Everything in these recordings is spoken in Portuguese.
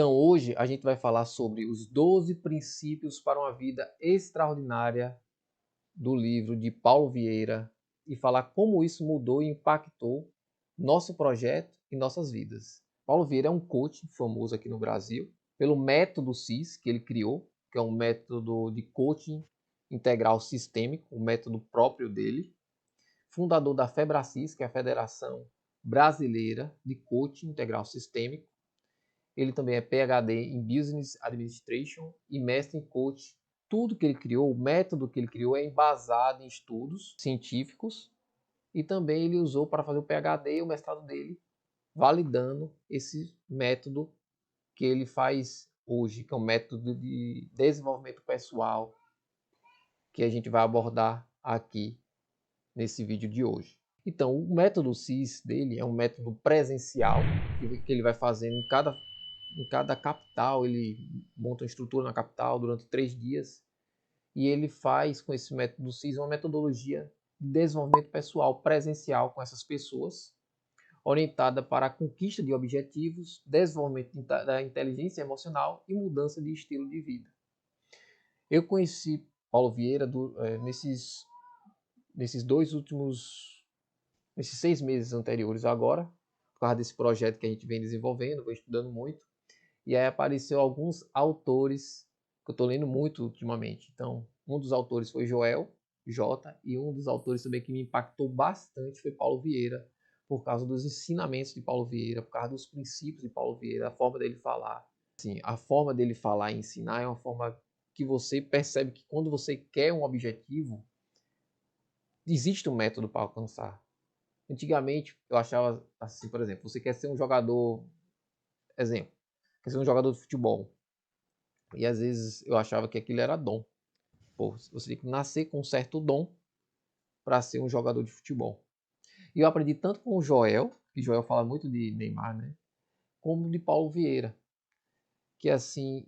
Então hoje a gente vai falar sobre os 12 princípios para uma vida extraordinária do livro de Paulo Vieira e falar como isso mudou e impactou nosso projeto e nossas vidas. Paulo Vieira é um coach famoso aqui no Brasil pelo método CIS que ele criou, que é um método de coaching integral sistêmico, o método próprio dele. Fundador da FEBRACIS, que é a Federação Brasileira de Coaching Integral Sistêmico. Ele também é PhD em Business Administration e mestre em coaching. Tudo que ele criou, o método que ele criou é embasado em estudos científicos e também ele usou para fazer o PhD e o mestrado dele, validando esse método que ele faz hoje, que é um método de desenvolvimento pessoal que a gente vai abordar aqui nesse vídeo de hoje. Então, o método CIS dele é um método presencial que ele vai fazendo em cada capital. Ele monta uma estrutura na capital durante 3 dias e ele faz com esse método CIS uma metodologia de desenvolvimento pessoal presencial com essas pessoas, orientada para a conquista de objetivos, desenvolvimento da inteligência emocional e mudança de estilo de vida. Eu conheci Paulo Vieira nesses 6 meses anteriores agora, por causa desse projeto que a gente vem desenvolvendo, vou estudando muito, e aí apareceu alguns autores que eu estou lendo muito ultimamente. Então, um dos autores foi Joel J, e um dos autores também que me impactou bastante foi Paulo Vieira, por causa dos ensinamentos de Paulo Vieira, por causa dos princípios de Paulo Vieira, a forma dele falar. Assim, a forma dele falar e ensinar é uma forma que você percebe que quando você quer um objetivo, existe um método para alcançar. Antigamente, eu achava assim, por exemplo, você quer ser um jogador, exemplo, quer ser um jogador de futebol. E às vezes eu achava que aquilo era dom. Pô, você tem que nascer com um certo dom para ser um jogador de futebol. E eu aprendi tanto com o Joel, que Joel fala muito de Neymar, né? Como de Paulo Vieira. Que assim,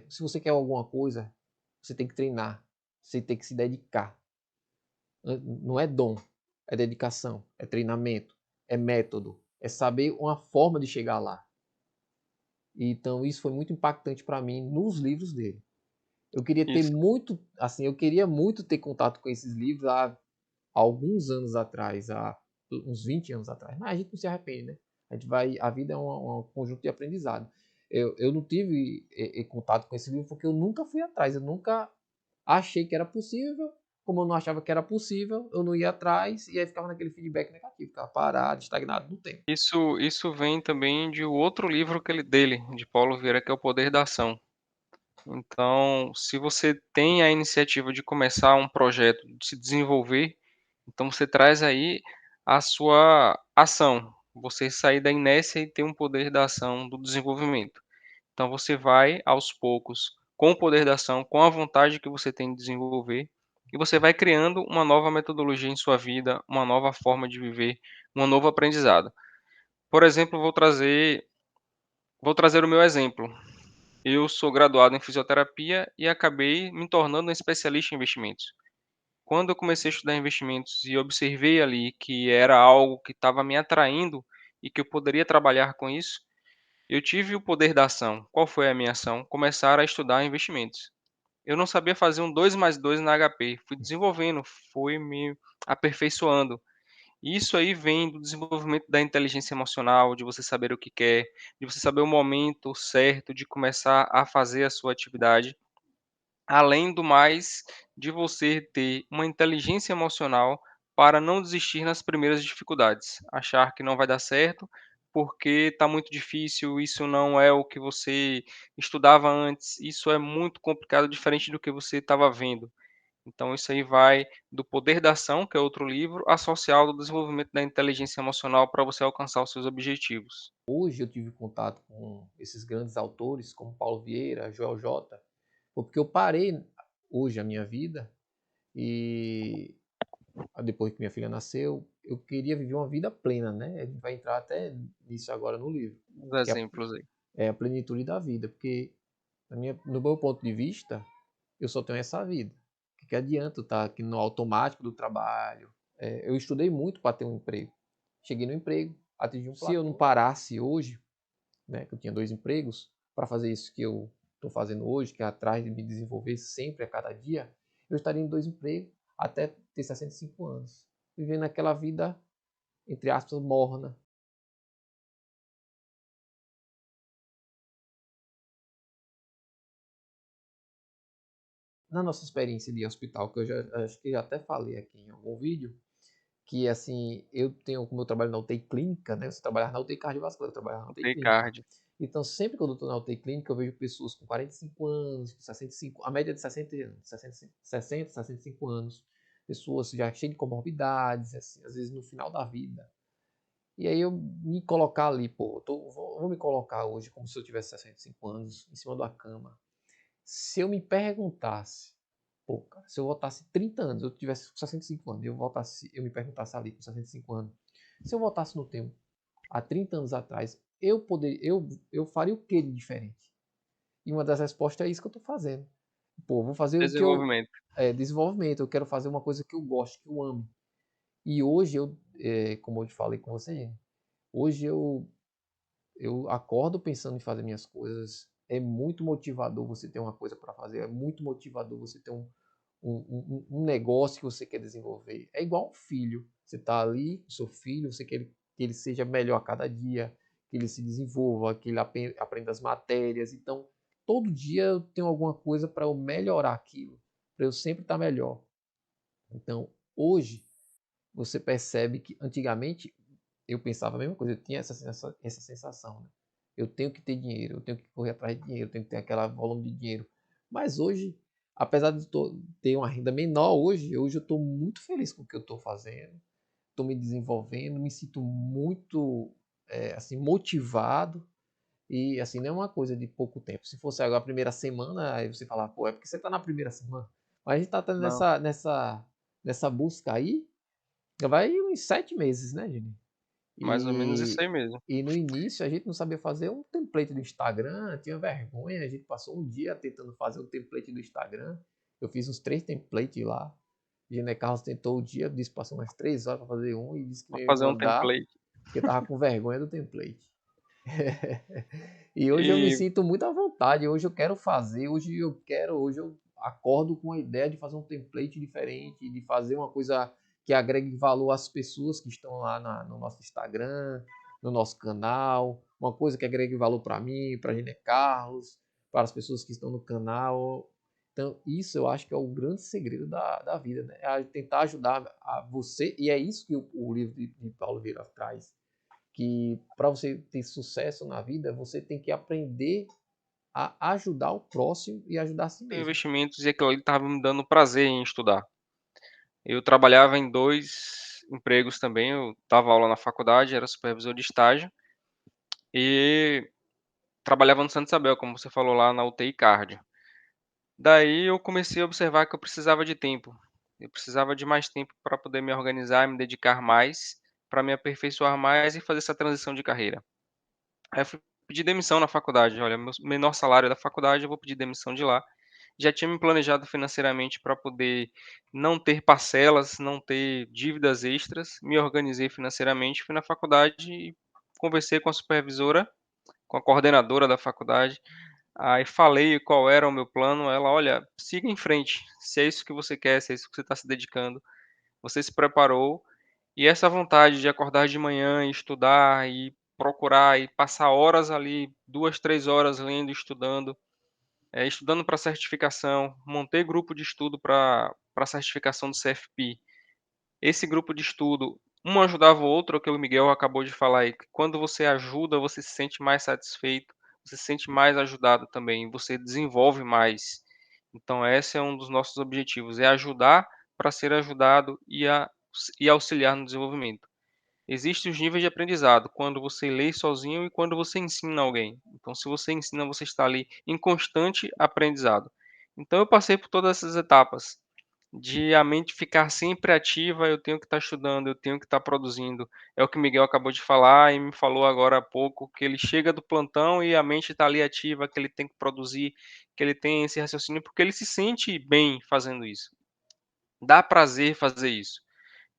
se você quer alguma coisa, você tem que treinar. Você tem que se dedicar. Não é dom, é dedicação, é treinamento, é método, é saber uma forma de chegar lá. Então isso foi muito impactante para mim nos livros dele. Eu queria ter Isso, muito, assim, eu queria muito ter contato com esses livros há alguns anos atrás, há uns 20 anos atrás. Mas a gente não se arrepende, né? A vida é um conjunto de aprendizado. Eu não tive contato com esse livro porque eu nunca fui atrás, eu nunca achei que era possível. Como eu não achava que era possível, eu não ia atrás e aí ficava naquele feedback negativo, ficava parado, estagnado no tempo. isso vem também de outro livro dele, de Paulo Vieira, que é O Poder da Ação. Então, se você tem a iniciativa de começar um projeto, de se desenvolver, então você traz aí a sua ação. Você sair da inércia e ter um poder da ação do desenvolvimento. Então você vai aos poucos, com o poder da ação, com a vontade que você tem de desenvolver, e você vai criando uma nova metodologia em sua vida, uma nova forma de viver, um novo aprendizado. Por exemplo, vou trazer o meu exemplo. Eu sou graduado em fisioterapia e acabei me tornando um especialista em investimentos. Quando eu comecei a estudar investimentos e observei ali que era algo que estava me atraindo e que eu poderia trabalhar com isso, eu tive o poder da ação. Qual foi a minha ação? Começar a estudar investimentos. Eu não sabia fazer um 2 mais 2 na HP, fui desenvolvendo, fui me aperfeiçoando. E isso aí vem do desenvolvimento da inteligência emocional, de você saber o que quer, de você saber o momento certo de começar a fazer a sua atividade. Além do mais, de você ter uma inteligência emocional para não desistir nas primeiras dificuldades, achar que não vai dar certo porque está muito difícil, isso não é o que você estudava antes, isso é muito complicado, diferente do que você estava vendo. Então isso aí vai do Poder da Ação, que é outro livro, associado ao desenvolvimento da inteligência emocional para você alcançar os seus objetivos. Hoje eu tive contato com esses grandes autores, como Paulo Vieira, Joel J, porque eu parei hoje a minha vida e depois que minha filha nasceu, eu queria viver uma vida plena, né? A gente vai entrar até nisso agora no livro, Os que exemplos aí. é a plenitude da vida, porque no meu ponto de vista, eu só tenho essa vida. O que adianta eu estar aqui no automático do trabalho? Eu estudei muito para ter um emprego. Cheguei no emprego, atingi um platô. Se eu não parasse hoje, né, que eu tinha 2 empregos, para fazer isso que eu estou fazendo hoje, que é atrás de me desenvolver sempre a cada dia, eu estaria em 2 empregos até ter 65 anos, vivendo aquela vida, entre aspas, morna. Na nossa experiência de hospital, que eu já acho que já até falei aqui em algum vídeo, que assim, eu tenho, como eu trabalho na UTI clínica, né? Você trabalhar na UTI cardiovascular, eu trabalho na UTI UTI clínica. cardio. Então, sempre quando eu estou na UTI clínica, eu vejo pessoas com 45 anos, com 65, a média de 60 anos, 60, 65 anos, pessoas já cheias de comorbidades, assim, às vezes no final da vida. E aí eu me colocar ali, pô, vou me colocar hoje como se eu tivesse 65 anos, em cima da cama. Se eu me perguntasse, pô, cara, se eu voltasse 30 anos, eu tivesse com 65 anos, eu me perguntasse ali com 65 anos, se eu voltasse no tempo, há 30 anos atrás, eu faria o que de diferente? E uma das respostas é isso que eu estou fazendo. Pô, vou fazer o que eu. Desenvolvimento. Desenvolvimento, eu quero fazer uma coisa que eu gosto, que eu amo. E hoje como eu te falei com você, hoje eu acordo pensando em fazer minhas coisas. É muito motivador você ter uma coisa para fazer. É muito motivador você ter um negócio que você quer desenvolver. É igual um filho. Você está ali com seu filho, você quer que ele seja melhor a cada dia, que ele se desenvolva, que ele aprenda as matérias. Então, todo dia eu tenho alguma coisa para eu melhorar aquilo, para eu sempre estar melhor. Então, hoje, você percebe que antigamente eu pensava a mesma coisa, eu tinha essa sensação, né? Eu tenho que ter dinheiro, eu tenho que correr atrás de dinheiro, eu tenho que ter aquela volume de dinheiro. Mas hoje, apesar de ter uma renda menor hoje eu estou muito feliz com o que eu estou fazendo, estou me desenvolvendo, me sinto muito assim motivado e assim não é uma coisa de pouco tempo. Se fosse agora a primeira semana, aí você falar, pô, é porque você está na primeira semana. Mas a gente está Não, nessa busca aí, já vai uns 7 meses, né, Gini? mais ou menos isso E, aí mesmo. e no início a gente não sabia fazer um template do Instagram, tinha vergonha, a gente passou um dia tentando fazer um template do Instagram. Eu fiz uns 3 templates lá. Gene Carlos tentou o dia, disse que passou umas 3 horas para fazer um e disse que não Vou ia me fazer um mandar template. porque tava com vergonha do template. E hoje eu me E sinto muito à vontade, hoje eu quero fazer, hoje eu acordo com a ideia de fazer um template diferente, de fazer uma coisa que agregue valor às pessoas que estão lá no nosso Instagram, no nosso canal, uma coisa que agregue valor para mim, para a Gine Carlos, para as pessoas que estão no canal. Então, isso eu acho que é o grande segredo da vida, né? É tentar ajudar a você, e é isso que o livro de Paulo Vieira traz, que para você ter sucesso na vida, você tem que aprender a ajudar o próximo e ajudar a si mesmo. investimentos e aquilo ali estava me dando prazer em estudar. Eu trabalhava em 2 empregos também, eu dava aula na faculdade, era supervisor de estágio e trabalhava no Santa Isabel, como você falou lá na UTI cardio. Daí eu comecei a observar que eu precisava de tempo. Eu precisava de mais tempo para poder me organizar, me dedicar mais, para me aperfeiçoar mais e fazer essa transição de carreira. Aí eu fui pedir demissão na faculdade. Olha, meu menor salário é da faculdade, eu vou pedir demissão de lá. Já tinha me planejado financeiramente para poder não ter parcelas, não ter dívidas extras. Me organizei financeiramente, fui na faculdade e conversei com a supervisora, com a coordenadora da faculdade. Aí falei qual era o meu plano. Ela, olha, siga em frente. Se é isso que você quer, se é isso que você está se dedicando, você se preparou e essa vontade de acordar de manhã e estudar e procurar e passar horas ali, 2, 3 horas lendo, estudando, estudando para certificação, montei grupo de estudo para certificação do CFP. Esse grupo de estudo, um ajudava o outro, é o que o Miguel acabou de falar aí, que quando você ajuda, você se sente mais satisfeito, você se sente mais ajudado também, você desenvolve mais. Então esse é um dos nossos objetivos, é ajudar para ser ajudado e auxiliar no desenvolvimento. Existem os níveis de aprendizado, quando você lê sozinho e quando você ensina alguém. Então, se você ensina, você está ali em constante aprendizado. Então, eu passei por todas essas etapas, de a mente ficar sempre ativa, eu tenho que estar estudando, eu tenho que estar produzindo. É o que o Miguel acabou de falar e me falou agora há pouco, que ele chega do plantão e a mente está ali ativa, que ele tem que produzir, que ele tem esse raciocínio, porque ele se sente bem fazendo isso. Dá prazer fazer isso.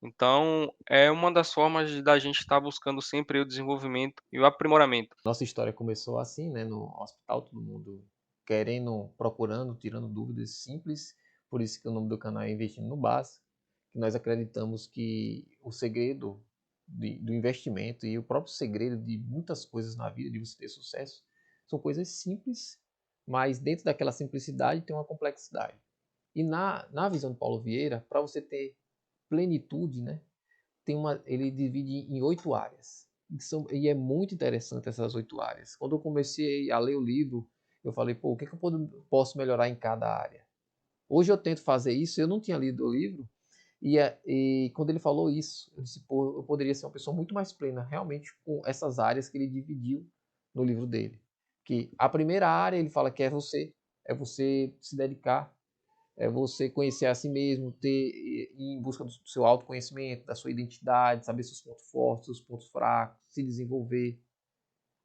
Então, é uma das formas da gente estar buscando sempre o desenvolvimento e o aprimoramento. Nossa história começou assim, né, no hospital, todo mundo querendo, procurando, tirando dúvidas simples. Por isso que o nome do canal é Investindo no Básico. Que nós acreditamos que o segredo do investimento e o próprio segredo de muitas coisas na vida, de você ter sucesso, são coisas simples, mas dentro daquela simplicidade tem uma complexidade. E na visão de Paulo Vieira, para você ter plenitude, né, ele divide em 8 áreas. E é muito interessante essas 8 áreas. Quando eu comecei a ler o livro, eu falei, pô, o que, que eu posso melhorar em cada área? Hoje eu tento fazer isso, eu não tinha lido o livro, e quando ele falou isso, eu disse, pô, eu poderia ser uma pessoa muito mais plena, realmente, com essas áreas que ele dividiu no livro dele. Que a primeira área ele fala que é você se dedicar, é você conhecer a si mesmo, ir em busca do seu autoconhecimento, da sua identidade, saber seus pontos fortes, seus pontos fracos, se desenvolver.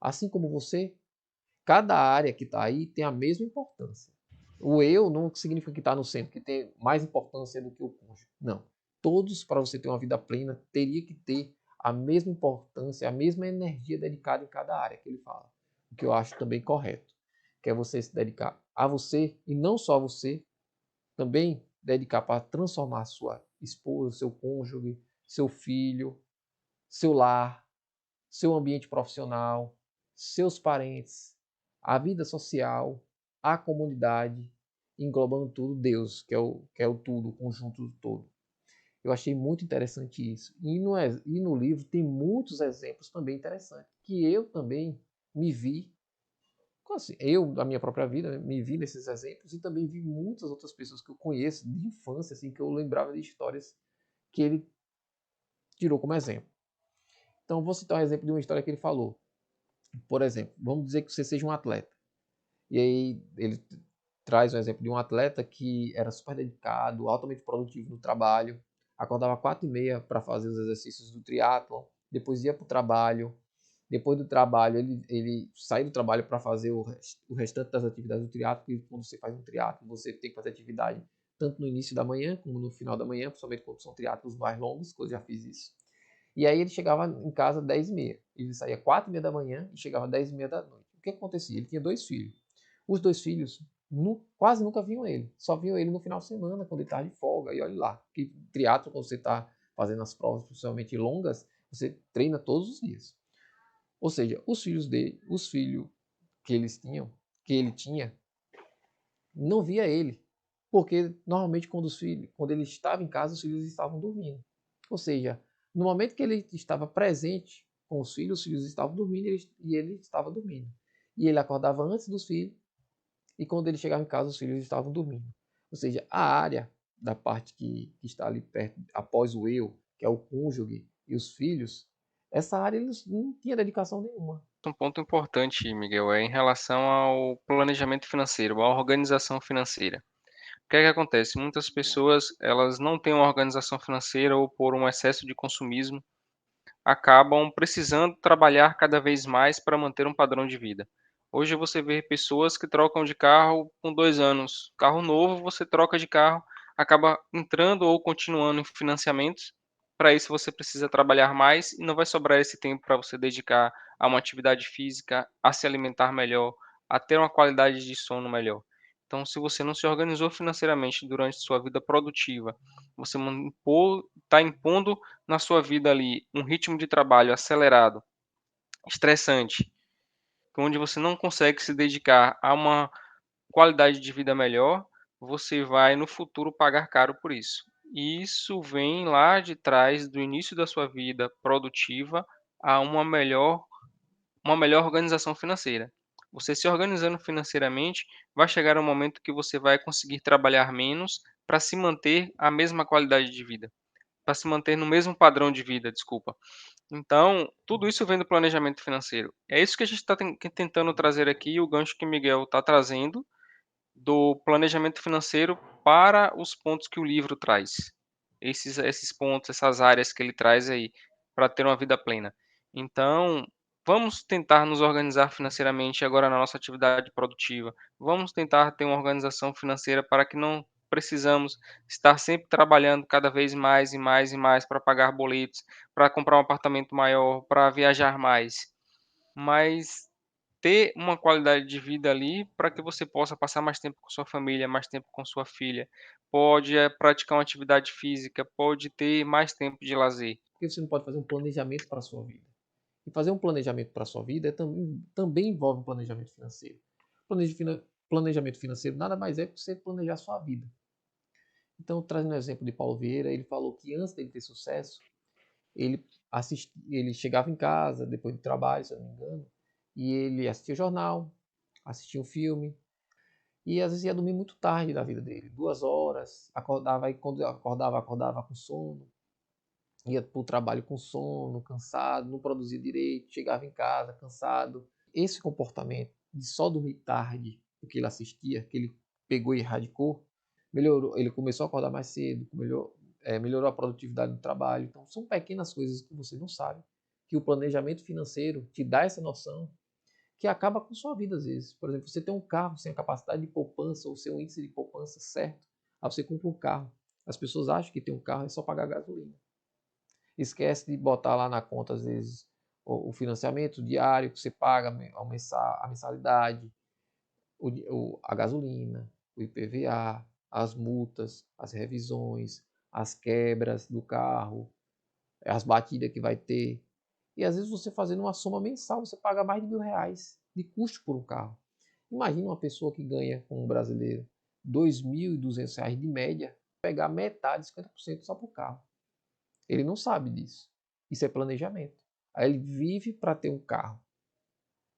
Assim como você, cada área que está aí tem a mesma importância. O eu não significa que está no centro, que tem mais importância do que o cônjuge. Não. Todos, para você ter uma vida plena, teria que ter a mesma importância, a mesma energia dedicada em cada área que ele fala. O que eu acho também correto. Que é você se dedicar a você, e não só a você, também dedicar para transformar sua esposa, seu cônjuge, seu filho, seu lar, seu ambiente profissional, seus parentes, a vida social, a comunidade, englobando tudo, Deus, que é o tudo, o conjunto do todo. Eu achei muito interessante isso. E no livro tem muitos exemplos também interessantes, que eu também me vi, assim, eu, da minha própria vida, né, me vi nesses exemplos e também vi muitas outras pessoas que eu conheço de infância, assim, que eu lembrava de histórias que ele tirou como exemplo. Então, vou citar um exemplo de uma história que ele falou. Por exemplo, vamos dizer que você seja um atleta. E aí ele traz o exemplo de um atleta que era super dedicado, altamente produtivo no trabalho, acordava 4h30 para fazer os exercícios do triatlon, depois ia para o trabalho, depois do trabalho ele sai do trabalho para fazer o restante das atividades do triatlo, porque quando você faz um triatlo, você tem que fazer atividade tanto no início da manhã como no final da manhã, principalmente quando são triatlos mais longos, que eu já fiz isso. E aí ele chegava em casa às 10h30. Ele saía 4h30 da manhã e chegava às 10h30 da noite. O que acontecia? Ele tinha 2 filhos. Os 2 filhos quase nunca viam ele. Só viam ele no final de semana, quando ele estava de folga. E olha lá, que triatlo, quando você está fazendo as provas, principalmente longas, você treina todos os dias. Ou seja, os filhos que eles tinham, que ele tinha, não via ele. Porque normalmente quando ele estava em casa, os filhos estavam dormindo. Ou seja, no momento que ele estava presente com os filhos estavam dormindo e ele estava dormindo. E ele acordava antes dos filhos, e quando ele chegava em casa, os filhos estavam dormindo. Ou seja, a área da parte que está ali perto, após o eu, que é o cônjuge e os filhos, essa área eles não tinha dedicação nenhuma. Um ponto importante, Miguel, é em relação ao planejamento financeiro, à organização financeira. O que é que acontece? Muitas pessoas, elas não têm uma organização financeira ou por um excesso de consumismo, acabam precisando trabalhar cada vez mais para manter um padrão de vida. Hoje você vê pessoas que trocam de carro com 2 anos. Carro novo, você troca de carro, acaba entrando ou continuando em financiamentos. Para isso você precisa trabalhar mais e não vai sobrar esse tempo para você dedicar a uma atividade física, a se alimentar melhor, a ter uma qualidade de sono melhor. Então, se você não se organizou financeiramente durante sua vida produtiva, você está impondo na sua vida ali um ritmo de trabalho acelerado, estressante, onde você não consegue se dedicar a uma qualidade de vida melhor, você vai no futuro pagar caro por isso. E isso vem lá de trás do início da sua vida produtiva a uma melhor organização financeira. Você se organizando financeiramente, vai chegar um momento que você vai conseguir trabalhar menos para se manter a mesma qualidade de vida, para se manter no mesmo padrão de vida, desculpa. Então, tudo isso vem do planejamento financeiro. É isso que a gente está tentando trazer aqui, o gancho que o Miguel está trazendo, do planejamento financeiro para os pontos que o livro traz. Esses pontos, essas áreas que ele traz aí, para ter uma vida plena. Então, vamos tentar nos organizar financeiramente agora na nossa atividade produtiva. Vamos tentar ter uma organização financeira para que não precisamos estar sempre trabalhando cada vez mais e mais e mais para pagar boletos, para comprar um apartamento maior, para viajar mais. Mas ter uma qualidade de vida ali para que você possa passar mais tempo com sua família, mais tempo com sua filha. Pode, praticar uma atividade física, pode ter mais tempo de lazer. Porque você não pode fazer um planejamento para a sua vida. E fazer um planejamento para a sua vida também envolve um planejamento financeiro. Planejamento financeiro nada mais é que você planejar a sua vida. Então, trazendo o exemplo de Paulo Vieira, ele falou que antes dele ter sucesso, ele chegava em casa, depois do trabalho, se eu não me engano, e ele assistia jornal, assistia um filme, e às vezes ia dormir muito tarde da vida dele, 2 horas, acordava, e quando acordava com sono, ia para o trabalho com sono, cansado, não produzia direito, chegava em casa cansado. Esse comportamento de só dormir tarde, o que ele assistia, que ele pegou e erradicou, melhorou. Ele começou a acordar mais cedo, melhorou a produtividade no trabalho. Então, são pequenas coisas que você não sabe, que o planejamento financeiro te dá essa noção, que acaba com sua vida às vezes. Por exemplo, você tem um carro sem a capacidade de poupança ou seu índice de poupança certo, aí você compra um carro. As pessoas acham que ter um carro é só pagar gasolina. Esquece de botar lá na conta, às vezes, o financiamento diário que você paga, a mensalidade, a gasolina, o IPVA, as multas, as revisões, as quebras do carro, as batidas que vai ter. E às vezes você fazendo uma soma mensal, você paga mais de R$ 1.000 de custo por um carro. Imagina uma pessoa que ganha, como um brasileiro, R$ 2.200 de média, pegar metade, 50% só por carro. Ele não sabe disso. Isso é planejamento. Aí ele vive para ter um carro.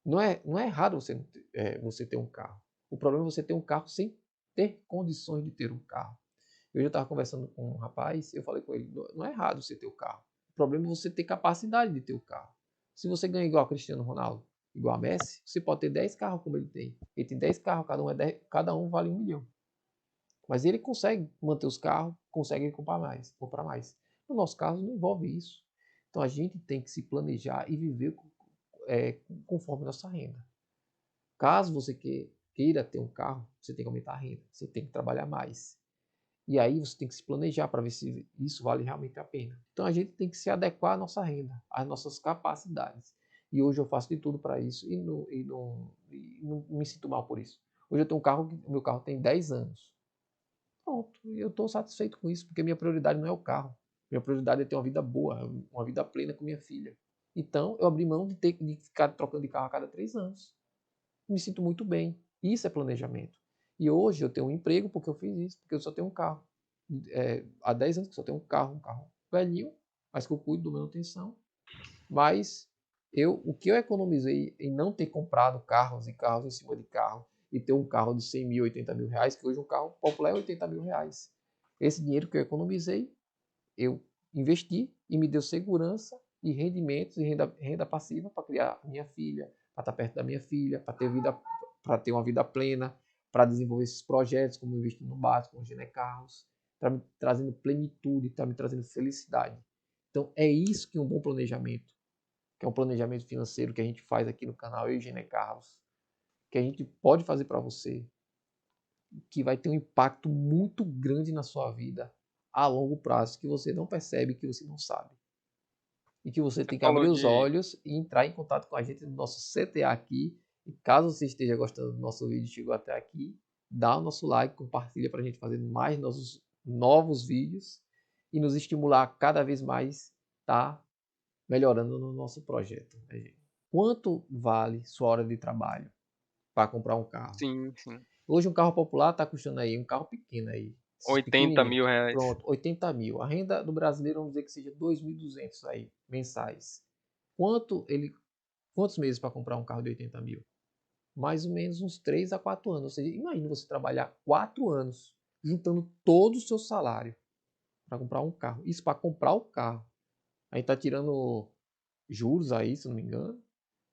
Não é errado você ter um carro. O problema é você ter um carro sem ter condições de ter um carro. Eu já estava conversando com um rapaz, eu falei com ele, não é errado você ter o carro. O problema é você ter capacidade de ter o carro. Se você ganha igual a Cristiano Ronaldo, igual a Messi, você pode ter 10 carros como ele tem. Ele tem 10 carros, cada um vale 1 milhão. Mas ele consegue manter os carros, consegue comprar mais. No nosso caso, não envolve isso. Então a gente tem que se planejar e viver conforme nossa renda. Caso você queira ter um carro, você tem que aumentar a renda, você tem que trabalhar mais. E aí você tem que se planejar para ver se isso vale realmente a pena. Então a gente tem que se adequar à nossa renda, às nossas capacidades. E hoje eu faço de tudo para isso e não me sinto mal por isso. Hoje eu tenho um carro, o meu carro tem 10 anos. Pronto, eu estou satisfeito com isso, porque minha prioridade não é o carro. Minha prioridade é ter uma vida boa, uma vida plena com minha filha. Então, eu abri mão de ficar trocando de carro a cada 3 anos. Me sinto muito bem. Isso é planejamento. E hoje eu tenho um emprego porque eu fiz isso, porque eu só tenho um carro. Há 10 anos que eu só tenho um carro velhinho, mas que eu cuido da manutenção. Mas o que eu economizei em não ter comprado carros e carros em cima de carro, e ter um carro de 100 mil, 80 mil reais, que hoje um carro popular é 80 mil reais. Esse dinheiro que eu economizei, eu investi e me deu segurança e rendimentos e renda passiva para criar minha filha, para estar perto da minha filha, para ter uma vida plena, para desenvolver esses projetos, como investir no básico, com o Ginecarros, está me trazendo plenitude, está me trazendo felicidade. Então é isso que é um bom planejamento, que é um planejamento financeiro que a gente faz aqui no canal Eu e Ginecarros, que a gente pode fazer para você, que vai ter um impacto muito grande na sua vida a longo prazo, que você não percebe, que você não sabe. E que você Você tem que falou abrir os de olhos e entrar em contato com a gente no nosso CTA aqui. E caso você esteja gostando do nosso vídeo e chegou até aqui, dá o nosso like, compartilha para a gente fazer mais nossos novos vídeos e nos estimular a cada vez mais tá melhorando no nosso projeto. Né, gente? Quanto vale sua hora de trabalho para comprar um carro? sim, sim. Hoje um carro popular está custando aí, um carro pequeno aí, esses 80 pequenininhos, mil reais. pronto, 80 mil. A renda do brasileiro, vamos dizer que seja 2.200 aí, mensais. Quantos meses para comprar um carro de 80 mil? Mais ou menos uns 3 a 4 anos. Ou seja, imagina você trabalhar 4 anos, juntando todo o seu salário para comprar um carro. Isso para comprar o carro. Aí está tirando juros aí, se não me engano,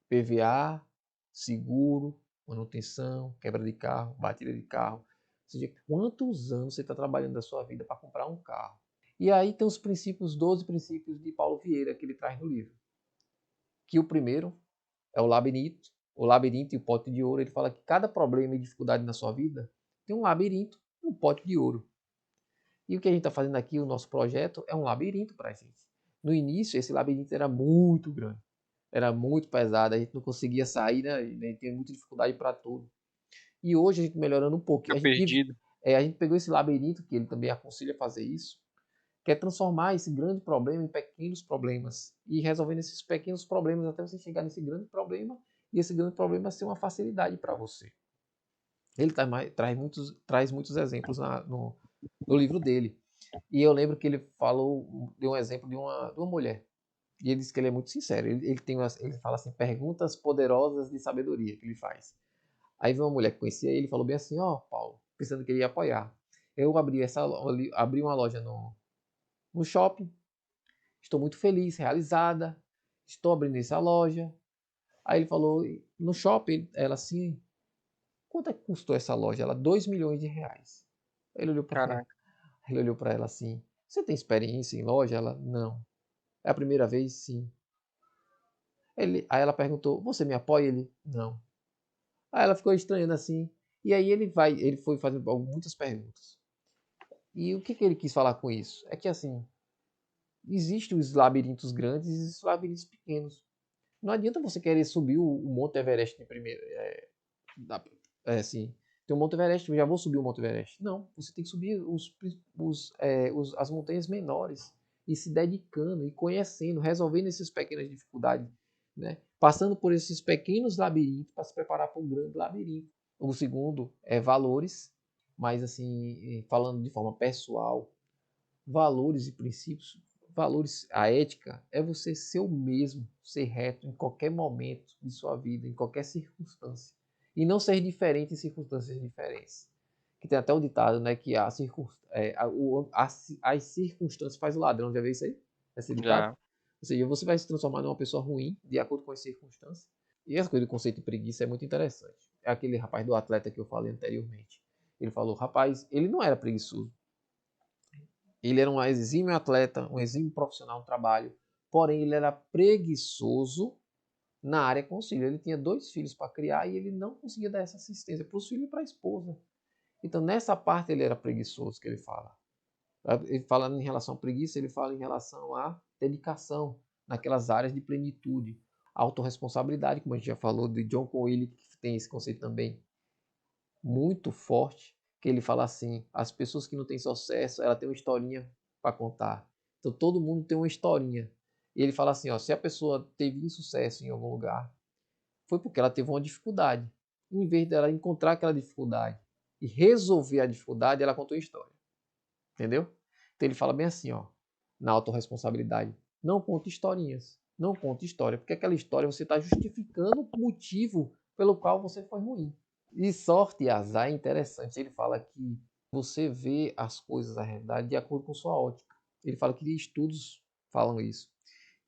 PVA, seguro, manutenção, quebra de carro, batida de carro. Ou seja, quantos anos você está trabalhando da sua vida para comprar um carro? E aí tem os 12 princípios de Paulo Vieira que ele traz no livro. Que o primeiro é o labirinto e o pote de ouro. Ele fala que cada problema e dificuldade na sua vida tem um labirinto e um pote de ouro. E o que a gente está fazendo aqui, o nosso projeto, é um labirinto para a gente. No início, esse labirinto era muito grande, era muito pesado, a gente não conseguia sair, né? A gente tinha muita dificuldade para tudo. E hoje a gente melhorando um pouco. Fica perdido. A gente pegou esse labirinto, que ele também aconselha fazer isso, que é transformar esse grande problema em pequenos problemas. E resolvendo esses pequenos problemas até você chegar nesse grande problema, e esse grande problema ser uma facilidade para você. Ele traz muitos exemplos no livro dele. E eu lembro que ele deu um exemplo de uma mulher. E ele disse que ele é muito sincero. Ele fala assim, perguntas poderosas de sabedoria que ele faz. Aí veio uma mulher que conhecia ele e falou bem assim, ó, Paulo, pensando que ele ia apoiar. Eu abri uma loja no shopping, estou muito feliz, realizada, estou abrindo essa loja. Aí ele falou, no shopping, ela assim, quanto é que custou essa loja? Ela, 2 milhões de reais. Ele olhou para ela, Caraca. ele olhou para ela assim, você tem experiência em loja? Ela, não. É a primeira vez? Sim. Aí ela perguntou, você me apoia? Ele, não. Aí ela ficou estranhando assim. E aí ele foi fazendo muitas perguntas. E o que ele quis falar com isso? É que assim, existem os labirintos grandes e os labirintos pequenos. Não adianta você querer subir o Monte Everest em primeiro. Assim, tem o Monte Everest, eu já vou subir o Monte Everest. Não, você tem que subir as montanhas menores e se dedicando e conhecendo, resolvendo essas pequenas dificuldades, né? Passando por esses pequenos labirintos para se preparar para um grande labirinto. O segundo é valores, mas assim, falando de forma pessoal, valores e princípios. Valores, a ética é você ser o mesmo, ser reto em qualquer momento de sua vida, em qualquer circunstância. E não ser diferente em circunstâncias diferentes. Que tem até um ditado, né, que as circunstâncias faz o ladrão. Já viu isso aí? Esse ditado? Já. Ou seja, você vai se transformar numa pessoa ruim de acordo com as circunstâncias. E essa coisa do conceito de preguiça é muito interessante. É aquele rapaz do atleta que eu falei anteriormente. Ele falou, rapaz, ele não era preguiçoso. Ele era um exímio atleta, um exímio profissional no trabalho, porém ele era preguiçoso na área com os filhos. Ele tinha 2 filhos para criar e ele não conseguia dar essa assistência para os filhos e para a esposa. Então nessa parte ele era preguiçoso, que ele fala. Ele fala em relação à preguiça, ele fala em relação à dedicação naquelas áreas de plenitude. A autorresponsabilidade, como a gente já falou, de John Coelho, que tem esse conceito também muito forte, que ele fala assim, as pessoas que não têm sucesso, ela tem uma historinha para contar. Então todo mundo tem uma historinha. E ele fala assim, ó, se a pessoa teve insucesso em algum lugar, foi porque ela teve uma dificuldade. Em vez dela encontrar aquela dificuldade e resolver a dificuldade, ela contou a história. Entendeu? Então ele fala bem assim, ó, na autorresponsabilidade, não conte historinhas, não conte história, porque aquela história você está justificando o motivo pelo qual você foi ruim. E sorte e azar é interessante. Ele fala que você vê as coisas, a realidade, de acordo com sua ótica. Ele fala que estudos falam isso.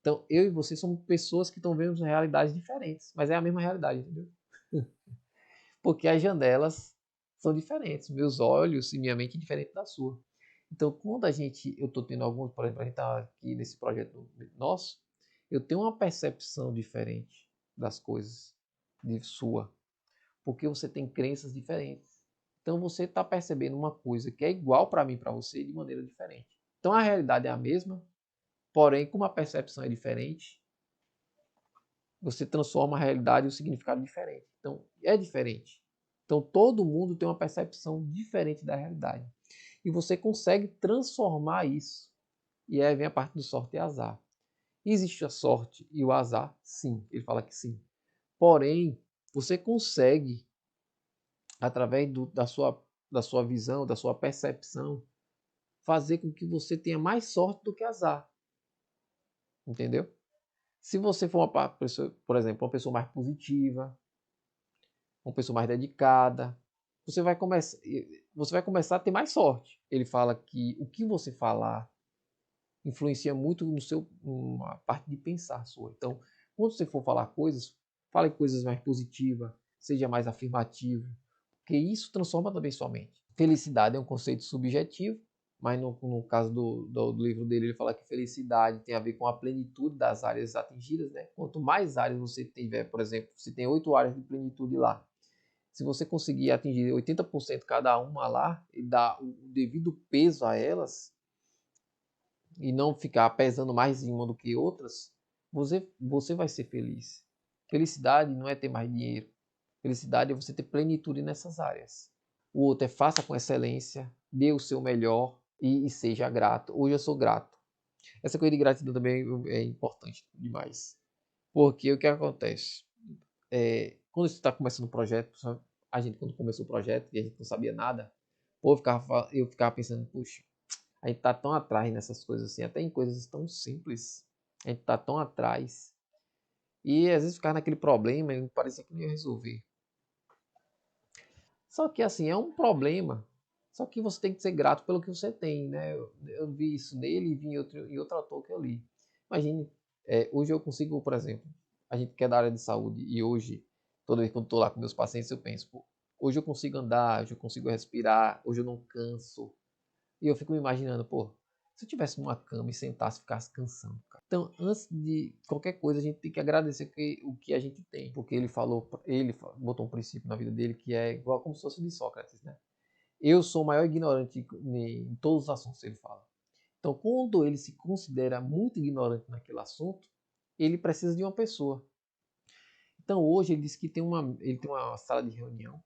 Então, eu e você somos pessoas que estão vendo realidades diferentes, mas é a mesma realidade, entendeu? Porque as janelas são diferentes, meus olhos e minha mente é diferente da sua. Então, quando eu estou tendo alguns, por exemplo, a gente está aqui nesse projeto nosso, eu tenho uma percepção diferente das coisas de sua porque você tem crenças diferentes. Então você está percebendo uma coisa que é igual para mim e para você de maneira diferente. Então a realidade é a mesma, porém, como a percepção é diferente, você transforma a realidade e o significado diferente. Então é diferente. Então todo mundo tem uma percepção diferente da realidade. E você consegue transformar isso. E aí vem a parte do sorte e azar. Existe a sorte e o azar? Sim, ele fala que sim. Porém, você consegue através da sua visão, da sua percepção, fazer com que você tenha mais sorte do que azar. Entendeu? Se você for uma pessoa, por exemplo, uma pessoa mais positiva, uma pessoa mais dedicada, você vai começar a ter mais sorte. Ele fala que o que você falar influencia muito na parte de pensar sua. Então, quando você for falar coisas, fale coisas mais positivas, seja mais afirmativo, porque isso transforma também sua mente. Felicidade é um conceito subjetivo, mas no caso do livro dele, ele fala que felicidade tem a ver com a plenitude das áreas atingidas, né? Quanto mais áreas você tiver, por exemplo, se tem 8 áreas de plenitude lá, Se você conseguir atingir 80% cada uma lá e dar o devido peso a elas e não ficar pesando mais em uma do que outras, você vai ser feliz. Felicidade não é ter mais dinheiro. Felicidade é você ter plenitude nessas áreas. O outro é faça com excelência, dê o seu melhor e seja grato. Hoje eu sou grato. Essa coisa de gratidão também é importante demais. Porque o que acontece? Quando você está começando um projeto, a gente quando começou o projeto e a gente não sabia nada, eu ficava pensando, puxa, a gente tá tão atrás nessas coisas assim, até em coisas tão simples. A gente tá tão atrás. E às vezes ficava naquele problema e parecia que não ia resolver. Só que assim, é um problema. Só que você tem que ser grato pelo que você tem, né? Eu vi isso nele e vi em outro autor que eu li. Imagine, hoje eu consigo, por exemplo, a gente que é da área de saúde e hoje, toda vez que eu estou lá com meus pacientes, eu penso, pô, hoje eu consigo andar, hoje eu consigo respirar, hoje eu não canso. E eu fico me imaginando, pô, se eu tivesse numa cama e sentasse e ficasse cansando, cara. Então, antes de qualquer coisa, a gente tem que agradecer o que a gente tem. Porque ele botou um princípio na vida dele que é igual como se fosse de Sócrates, né? Eu sou o maior ignorante em todos os assuntos, ele fala. Então, quando ele se considera muito ignorante naquele assunto, ele precisa de uma pessoa. Então, hoje ele diz que ele tem uma sala de reunião,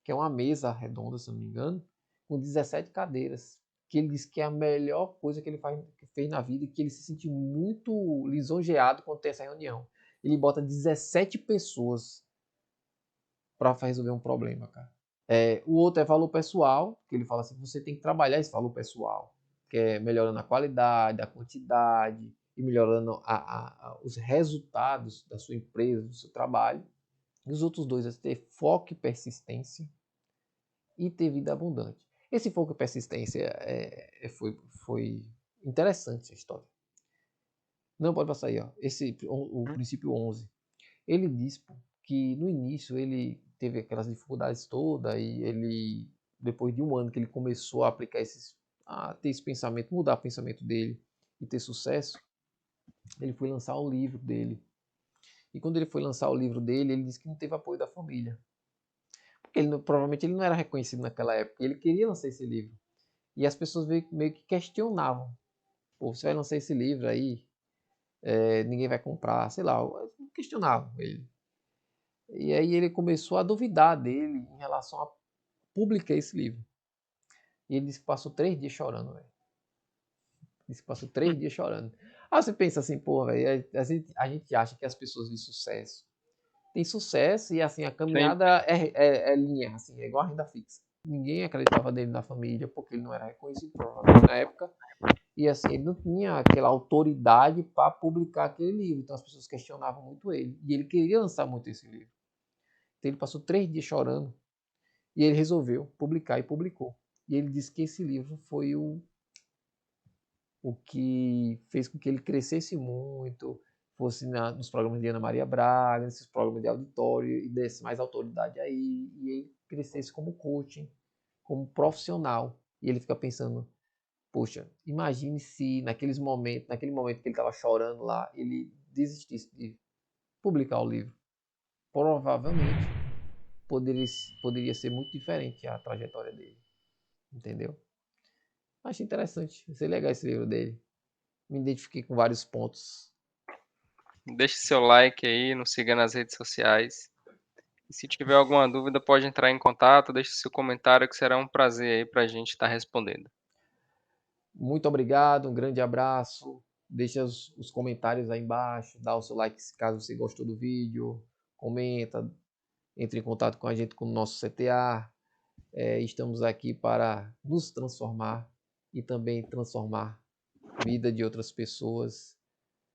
que é uma mesa redonda, se eu não me engano, com 17 cadeiras. Que ele diz que é a melhor coisa que fez na vida e que ele se sente muito lisonjeado quando tem essa reunião. Ele bota 17 pessoas para resolver um problema, cara. O outro é valor pessoal, que ele fala assim, você tem que trabalhar esse valor pessoal, que é melhorando a qualidade, a quantidade e melhorando os resultados da sua empresa, do seu trabalho. E os outros dois é ter foco e persistência e ter vida abundante. Esse foco e persistência foi interessante a história. Não, pode passar aí, ó. O princípio 11. Ele diz que no início ele teve aquelas dificuldades todas e ele, depois de um ano que ele começou a aplicar a ter esse pensamento, mudar o pensamento dele e ter sucesso, ele foi lançar o livro dele. E quando ele foi lançar o livro dele, ele disse que não teve apoio da família. Porque provavelmente ele não era reconhecido naquela época. Ele queria lançar esse livro. E as pessoas meio que questionavam. Pô, você vai lançar esse livro aí, ninguém vai comprar, sei lá, questionavam ele. E aí ele começou a duvidar dele em relação a publicar esse livro. E ele disse que passou 3 dias chorando, velho. Disse que passou 3 dias chorando. Aí você pensa assim, pô, velho, a gente acha que as pessoas de sucesso têm sucesso e assim, a Sempre. caminhada é linha, assim, é igual a renda fixa. Ninguém acreditava nele na família, porque ele não era reconhecido, provavelmente, na época. E assim, ele não tinha aquela autoridade para publicar aquele livro. Então as pessoas questionavam muito ele. E ele queria lançar muito esse livro. Então ele passou 3 dias chorando. E ele resolveu publicar e publicou. E ele disse que esse livro foi o que fez com que ele crescesse muito, fosse nos programas de Ana Maria Braga, nesses programas de auditório e desse mais autoridade aí. E ele crescesse como coaching, como profissional. E ele fica pensando, poxa, imagine se naquele momento que ele estava chorando lá, ele desistisse de publicar o livro. Provavelmente poderia ser muito diferente a trajetória dele. Entendeu? Achei interessante. Achei legal esse livro dele. Me identifiquei com vários pontos. Deixe seu like aí, nos siga nas redes sociais. E se tiver alguma dúvida, pode entrar em contato, deixe seu comentário que será um prazer aí para a gente estar respondendo. Muito obrigado, um grande abraço. Deixa os comentários aí embaixo, dá o seu like caso você gostou do vídeo, comenta, entre em contato com a gente com o nosso CTA. Estamos aqui para nos transformar e também transformar a vida de outras pessoas.